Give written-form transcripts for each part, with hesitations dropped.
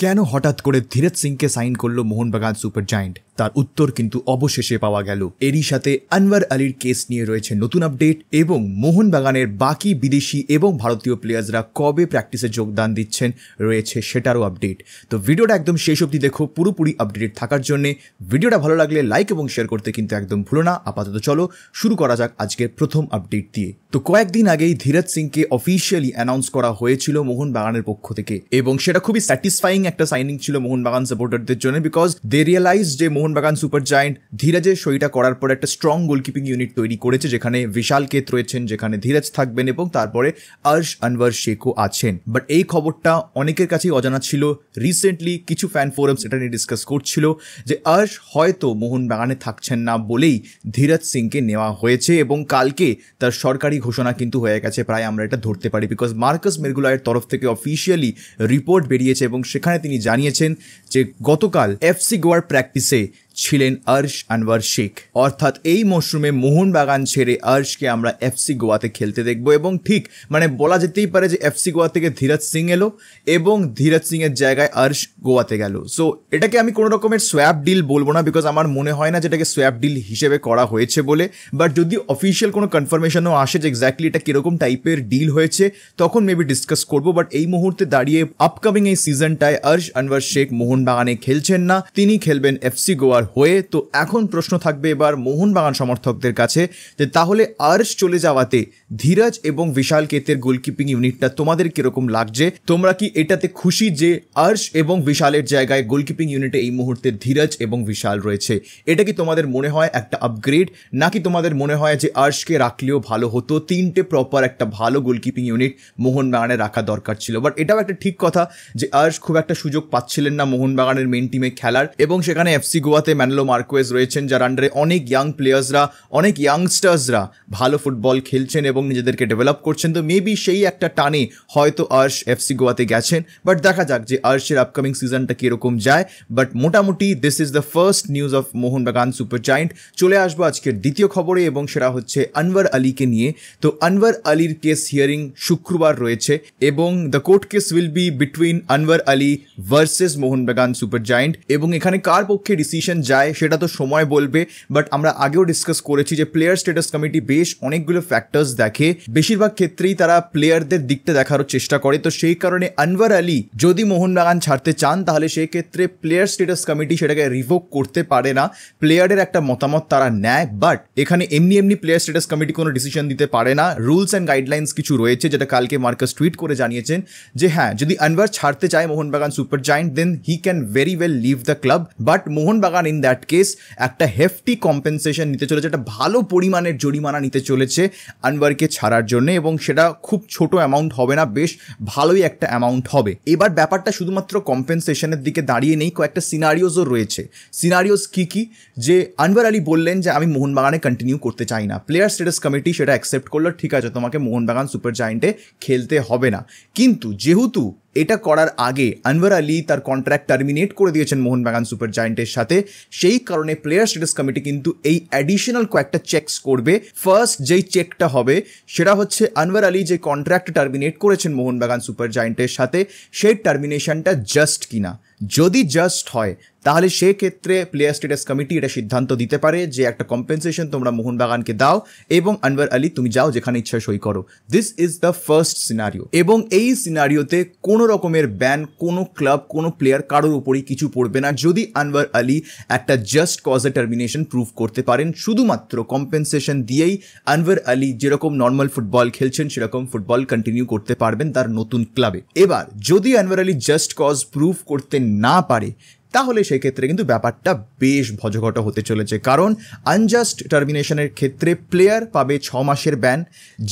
কেন হঠাৎ করে ধীরজ সিংকে সাইন করলো মোহনবাগান সুপার জায়ান্ট? তার উত্তর কিন্তু অবশেষে পাওয়া গেল। এরই সাথে আনওয়ার আলীর কেস নিয়ে রয়েছে নতুন আপডেট এবং মোহনবাগানের বাকি বিদেশি এবং ভারতীয় প্লেয়ার্সরা কবে প্র্যাকটিসে যোগদান দিচ্ছেন রয়েছে সেটারও আপডেট। তো ভিডিওটা একদম শেষ অবধি দেখো পুরোপুরি আপডেটেড থাকার জন্য। ভিডিওটা ভালো লাগলে লাইক এবং শেয়ার করতে কিন্তু একদম ভুলো না। আপাতত চলো শুরু করা যাক আজকের প্রথম আপডেট দিয়ে। তো কয়েকদিন আগেই ধীরজ সিংকে অফিসিয়ালি অ্যানাউন্স করা হয়েছিল মোহনবাগানের পক্ষ থেকে এবং সেটা খুবই স্যাটিসফাইং একটা সাইনিং ছিল মোহনবাগান সাপোর্টারদের জন্য, বিকজ দে রিয়েলাইজ যে মোহনবাগান সুপার জায়ান্ট ধীরজের সইটা করার পর একটা স্ট্রং গোলকিপিং ইউনিট তৈরি করেছে, যেখানে বিশাল কেত রয়েছেন, যেখানে ধীরজ থাকবেন এবং তারপরে আর্শ আনওয়ার শেখও আছেন। বাট এই খবরটা অনেকের কাছেই অজানা ছিল। রিসেন্টলি কিছু ফ্যান ফোরামস এটা নিয়ে ডিসকাস করছিল যে আর্শ হয়তো মোহনবাগানে থাকছেন না বলেই ধীরজ সিংকে নেওয়া হয়েছে এবং কালকে তার সরকারি ঘোষণা কিন্তু হয়ে গেছে, প্রায় আমরা এটা ধরতে পারি, বিকজ মার্কাস মেরগুলায়ের তরফ থেকে অফিসিয়ালি রিপোর্ট বেরিয়েছে এবং সেখানে তিনি জানিয়েছেন যে গতকাল এফসি গোয়ার প্র্যাকটিসে ছিলেন আর্শ আনওয়ার শেখ। অর্থাৎ এই মরশুমে মোহনবাগান ছেড়ে আর্শকে আমরা এফসি গোয়াতে খেলতে দেখবো এবং ঠিক মানে বলা যেতেই পারে যে এফসি গোয়া থেকে ধীরজ সিং এলো এবং ধীরজ সিং এর জায়গায় আর্শ গোয়াতে গেল। সো এটাকে আমি কোনো রকমের সোয়াপ ডিল বলবো না, বিকজ আমার মনে হয় না যেটাকে সোয়াপ ডিল হিসেবে করা হয়েছে বলে। বাট যদি অফিসিয়াল কোনো কনফার্মেশনও আসে যে এক্স্যাক্টলি এটা কিরকম টাইপের ডিল হয়েছে তখন মেবি ডিসকাস করবো। বাট এই মুহূর্তে দাঁড়িয়ে আপকামিং এই সিজনটায় আর্শ আনওয়ার শেখ মোহনবাগানে খেলছেন না, তিনি খেলবেন এফসি গোয়ার হয়ে। তো এখন প্রশ্ন থাকবে এবার মোহনবাগান সমর্থকদের কাছে যে তাহলে আর্শ চলে যাওয়াতে ধীরজ এবং বিশাল কেতের গোলকিপিং ইউনিটটা তোমাদের কিরকম লাগছে? তোমরা কি এটাতে খুশি যে আর্শ এবং বিশালের জায়গায় গোলকিপিং ইউনিটে এই মুহূর্তে ধীরজ এবং বিশাল রয়েছে? এটা কি তোমাদের মনে হয় একটা আপগ্রেড, নাকি তোমাদের মনে হয় যে আর্শকে রাখলেও ভালো হতো? তিনটে প্রপার একটা ভালো গোলকিপিং ইউনিট মোহনবাগানে রাখা দরকার ছিল। বাট এটাও একটা ঠিক কথা যে আর্শ খুব একটা সুযোগ পাচ্ছিলেন না মোহনবাগানের মেন টিমে খেলার এবং সেখানে এফসি গোয়াতে ম্যানলো মার্কোয়েজ রয়েছেন, যার আন্ডারে অনেক ইয়াং প্লেয়ার্সরা, অনেক ইয়াংস্টার্সরা ভালো ফুটবল খেলছেন এবং নিজেদেরকে ডেভেলপ করছেন। তো মেবি সেই একটা টানে হয়তো আর্শ এফসি গোয়াতে গেছেন। বাট দেখা যাক যে আর্শের আপকামিং সিজনটা কিরকম যায়। বাট মোটামুটি this is the first news of Mohun Bagan super giant. চলে আসবো আজকের দ্বিতীয় খবরে এবং সেটা হচ্ছে আনওয়ার আলীকে নিয়ে। তো আনওয়ার আলীর কেস হিয়ারিং শুক্রবার রয়েছে এবং the court case will be between Anwar Ali versus Mohun Bagan super giant এবং এখানে কার পক্ষে ডিসিশন যায় সেটা তো সময় বলবে। বাট আমরা আগেও ডিসকাস করেছি যে প্লেয়ার স্ট্যাটাস কমিটি বেশ অনেকগুলো ফ্যাক্টরস দেখে, বেশিরভাগ ক্ষেত্রেই তারা প্লেয়ারদের দিকটা দেখারও চেষ্টা করে। তো সেই কারণে আনওয়ার আলী যদি মোহনবাগান ছাড়তে চান তাহলে সেই ক্ষেত্রে প্লেয়ার স্ট্যাটাস কমিটি সেটাকে রিভোক করতে পারে না, প্লেয়ারের একটা মতামত তারা নেয়। বাট এখানে এমনি এমনি প্লেয়ার স্ট্যাটাস কমিটি কোনো ডিসিশন দিতে পারে না, রুলস অ্যান্ড গাইডলাইন্স কিছু রয়েছে, যেটা কালকে মার্কাস টুইট করে জানিয়েছেন যে হ্যাঁ, যদি আনওয়ার ছাড়তে চায় Mohun Bagan super giant then he can very well leave the club. But Mohun Bagan in that case একটা হেফটি কম্পেনসেশন নিতে চলেছে, একটা ভালো পরিমাণের জরিমানা নিতে চলেছে আনওয়ারকে ছাড়ার জন্য এবং সেটা খুব ছোট অ্যামাউন্ট হবে না, বেশ ভালোই একটা অ্যামাউন্ট হবে। এবার ব্যাপারটা শুধুমাত্র কম্পেনসেশনের দিকে দাঁড়িয়ে নেই, কয়েকটা সিনারিওসও রয়েছে। সিনারিওস কি যে আনওয়ার আলী বললেন যে আমি মোহনবাগানে কন্টিনিউ করতে চাই না, প্লেয়ার স্ট্যাটাস কমিটি সেটা অ্যাকসেপ্ট করলো, ঠিক আছে তোমাকে মোহনবাগান সুপার জায়ান্টে খেলতে হবে না। কিন্তু যেহেতু এটা করার আগে আনওয়ার আলী তার কন্ট্রাক্ট টার্মিনেট করে দিয়েছেন মোহনবাগান সুপার জায়ান্টের সাথে, সেই কারণে প্লেয়ার স্ট্যাটাস কমিটি কিন্তু এই অ্যাডিশনাল কয়েকটা চেকস করবে। ফার্স্ট যেই চেকটা হবে সেটা হচ্ছে আনওয়ার আলী যে কন্ট্রাক্ট টার্মিনেট করেছেন মোহনবাগান সুপার জায়ান্টের সাথে সেই টার্মিনেশনটা জাস্ট কিনা। যদি জাস্ট হয় তাহলে সেক্ষেত্রে প্লেয়ার স্ট্যাটাস কমিটি এটা সিদ্ধান্ত দিতে পারে যে একটা কম্পেনসেশন তোমরা মোহনবাগানকে দাও এবং আনওয়ার আলী তুমি যাও যেখানে ইচ্ছা সই করো। This is the first scenario এবং এই সিনারিওতে কোনো রকমের ব্যান কোনো ক্লাব কোনো প্লেয়ার কারোর উপরই কিছু পড়বে না যদি আনওয়ার আলী একটা জাস্ট কজে টার্মিনেশন প্রুভ করতে পারেন। শুধুমাত্র কম্পেনসেশন দিয়েই আনওয়ার আলী যেরকম নর্মাল ফুটবল খেলছেন সেরকম ফুটবল কন্টিনিউ করতে পারবেন তার নতুন ক্লাবে। এবার যদি Anwar Ali just cause prove করতে না পারে তাহলে সেই ক্ষেত্রে কিন্তু ব্যাপারটা বেশ ভজঘট হতে চলেছে, কারণ আনজাস্ট টার্মিনেশনের ক্ষেত্রে প্লেয়ার পাবে 6 মাসের ব্যান।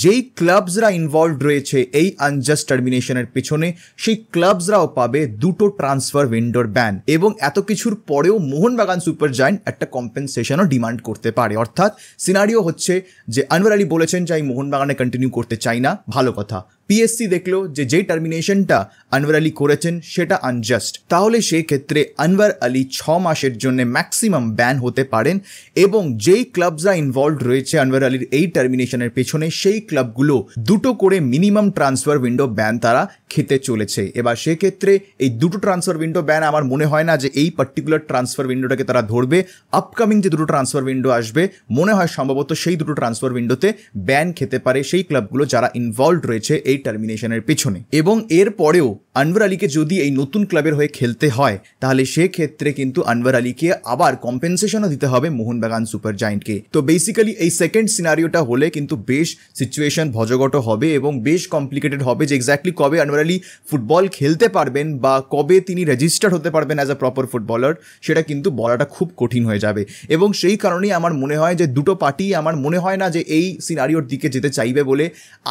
যেই ক্লাবসরা ইনভলভড রয়েছে এই আনজাস্ট টার্মিনেশনের পেছনে সেই ক্লাবসরাও পাবে 2টো ট্রান্সফার উইন্ডোর ব্যান এবং এত কিছুর পরেও মোহনবাগান সুপার জায়ান্ট একটা কম্পেনসেশনও ডিমান্ড করতে পারে। অর্থাৎ সিনারিও হচ্ছে যে আনওয়ার আলী বলেছেন যে আমি মোহনবাগানে কন্টিনিউ করতে চাই না, ভালো কথা, পিএসসি দেখলো যে যেই টার্মিনেশনটা আনওয়ার আলী করেছেন সেটা আনজাস্ট, তাহলে সেই ক্ষেত্রে আনওয়ার আলী 6 মাসের জন্য ম্যাক্সিমাম ব্যান হতে পারেন এবং যেই ক্লাবসরা ইনভলভ রয়েছে আনওয়ার আলীর এই টার্মিনেশনের পেছনে সেই ক্লাবগুলো 2টো করে মিনিমাম ট্রান্সফার উইন্ডো ব্যান তারা খেতে চলেছে। এবার সেক্ষেত্রে এই 2টো ট্রান্সফার উইন্ডো ব্যান আমার মনে হয় না যে এই পার্টিকুলার ট্রান্সফার উইন্ডোটাকে তারা ধরবে। আপকামিং যে 2টো ট্রান্সফার উইন্ডো আসবে মনে হয় সম্ভবত সেই 2টো ট্রান্সফার উইন্ডোতে ব্যান খেতে পারে সেই ক্লাবগুলো যারা ইনভলভ রয়েছে এই টার্মিনেশনের পেছনে। এবং এরপরেও আনওয়ার আলীকে যদি এই নতুন ক্লাবের হয়ে খেলতে হয় তাহলে সেক্ষেত্রে কিন্তু আনওয়ার আলীকে আবার কম্পেনসেশনও দিতে হবে মোহনবাগান সুপার জায়েন্টকে। তো বেসিক্যালি এই সেকেন্ড সিনারিওটা হলে কিন্তু বেশ সিচুয়েশন ভজগট হবে এবং বেশ কমপ্লিকেটেড হবে যে এক্স্যাক্টলি কবে আনওয়ার আলী ফুটবল খেলতে পারবেন বা কবে তিনি রেজিস্টার্ড হতে পারবেন অ্যাজ আ প্রপার ফুটবলার সেটা কিন্তু বলাটা খুব কঠিন হয়ে যাবে। এবং সেই কারণেই আমার মনে হয় যে 2টো পার্টি আমার মনে হয় না যে এই সিনারিওর দিকে যেতে চাইবে বলে।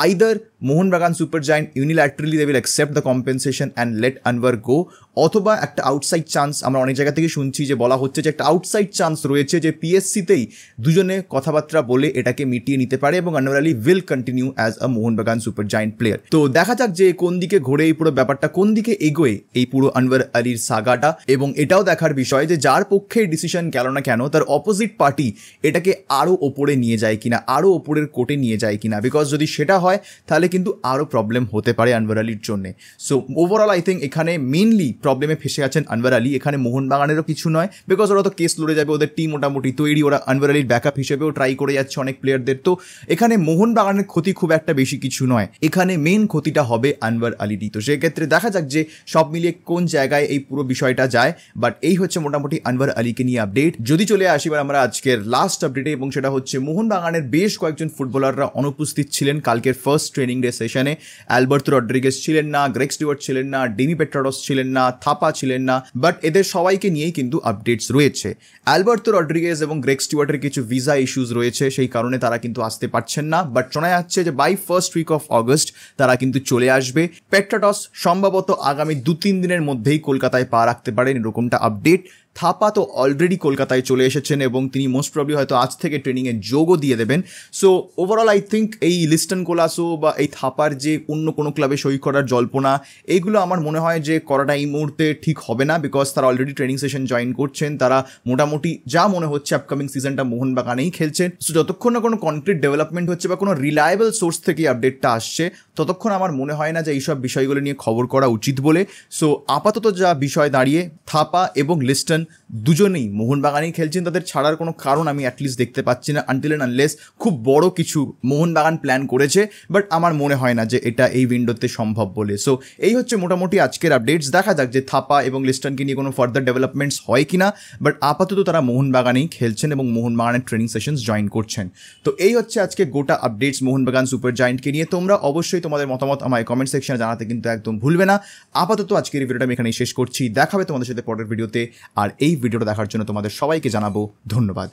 Either Mohun Bagan super giant unilaterally they will accept the compensation and let Anwar go, অথবা একটা আউটসাইড চান্স আমরা অনেক জায়গা থেকে শুনছি যে বলা হচ্ছে যে একটা আউটসাইড চান্স রয়েছে যে পিএসসিতেই দুজনে কথাবার্তা বলে এটাকে মিটিয়ে নিতে পারে এবং Anwar Ali will continue as a Mohun Bagan super giant player. তো দেখা যাক যে কোন দিকে ঘোরে এই পুরো ব্যাপারটা, কোন দিকে এগোয় এই পুরো আনওয়ার আলীর সাগাটা। এবং এটাও দেখার বিষয় যে যার পক্ষে ডিসিশন গেল না কেন তার অপোজিট পার্টি এটাকে আরও ওপরে নিয়ে যায় কিনা, আরও ওপরের কোর্টে নিয়ে যায় কিনা, বিকজ যদি সেটা হয় তাহলে কিন্তু আরও প্রবলেম হতে পারে আনওয়ার আলীর জন্য। সো ওভারঅল আই থিঙ্ক এখানে মেইনলি প্রবলেমে ফেসে আছেন আনওয়ার আলী। এখানে মোহনবাগানেরও কিছু নয়, বিকজ ওরা তো কেস লড়ে যাবে, ওদের টিম মোটামুটি তৈরি, ওরা আনওয়ার আলীর ব্যাকআপ হিসেবেও ট্রাই করে যাচ্ছে অনেক প্লেয়ারদের। তো এখানে মোহনবাগানের ক্ষতি খুব একটা বেশি কিছু নয়, এখানে মেন ক্ষতিটা হবে আনওয়ার আলীরই। তো সেক্ষেত্রে দেখা যাক যে সব মিলিয়ে কোন জায়গায় এই পুরো বিষয়টা যায়। বাট এই হচ্ছে মোটামুটি আনওয়ার আলীকে নিয়ে আপডেট। যদি চলে আসি এবার আমরা আজকের লাস্ট আপডেটে, এবং সেটা হচ্ছে মোহনবাগানের বেশ কয়েকজন ফুটবলাররা অনুপস্থিত ছিলেন কালকের ফার্স্ট ট্রেনিং ডে সেশনে। অ্যালবার্তো রড্রিগেজ ছিলেন না, গ্রেগ স্টুয়ার্ট ছিলেন না, ডেমি পেট্রাডস ছিলেন না, থাপা ছিলেন না, বাট এদের সবাইকে নিয়েই কিন্তু আপডেটস রয়েছে। অ্যালবার্তো রড্রিগেজ এবং গ্রেগ স্টুয়ার্টের কিছু ভিসা ইস্যুস রয়েছে, সেই কারণে তারা কিন্তু আসতে পারছেন না, বাট শোনা যাচ্ছে যে by first week of August তারা কিন্তু চলে আসবে। পেট্রাডস সম্ভবত আগামী 2-3 দিনের মধ্যেই কলকাতায় পা রাখতে পারেন, এরকমটা আপডেট। থাপা তো অলরেডি কলকাতায় চলে এসেছেন এবং তিনি মোস্ট প্রবলি হয়তো আজ থেকে ট্রেনিংয়ে যোগও দিয়ে দেবেন। সো ওভারঅল আই থিঙ্ক এই লিস্টন কোলাসো বা এই থাপার যে অন্য কোনো ক্লাবে সই করার জল্পনা, এইগুলো আমার মনে হয় যে করাটা এই মুহূর্তে ঠিক হবে না, বিকজ তারা অলরেডি ট্রেনিং সেশন জয়েন করছেন। তারা মোটামুটি যা মনে হচ্ছে আপকামিং সিজনটা মোহনবাগানেই খেলছেন। সো যতক্ষণ না কোনো কনক্রিট ডেভেলপমেন্ট হচ্ছে বা কোনো রিলায়েবল সোর্স থেকে আপডেটটা আসছে ততক্ষণ আমার মনে হয় না যে এইসব বিষয়গুলো নিয়ে খবর করা উচিত বলে। সো আপাতত যা বিষয় দাঁড়িয়ে থাপা এবং লিস্টন দুজনেই মোহনবাগানেই খেলছেন, তাদের ছাড়ার কোনো কারণ আমি অ্যাটলিস্ট দেখতে পাচ্ছি না, আনটিল অ্যান্ড আনলেস খুব বড় কিছু মোহনবাগান প্ল্যান করেছে, বাট আমার মনে হয় না যে এটা এই উইন্ডোতে সম্ভব বলে। সো এই হচ্ছে মোটামুটি আজকের আপডেটস। দেখা যাক যে থাপা এবং লিস্টনকে নিয়ে কোনো ফার্দার ডেভেলপমেন্টস হয় কিনা, বাট আপাতত তারা মোহনবাগানেই খেলছেন এবং মোহনবাগানের ট্রেনিং সেশনস জয়েন করছেন। তো এই হচ্ছে আজকে গোটা আপডেটস মোহনবাগান সুপার জায়েন্টকে নিয়ে। তোমরা অবশ্যই তোমাদের মতামত আমার কমেন্ট সেকশনে জানাতে কিন্তু একদম ভুলবে না। আপাতত আজকের এই ভিডিওটা আমি এখানেই শেষ করছি, দেখাবে তোমাদের সাথে পরের ভিডিওতে। আর এই ভিডিওটা দেখার জন্য তোমাদের সবাইকে জানাবো ধন্যবাদ।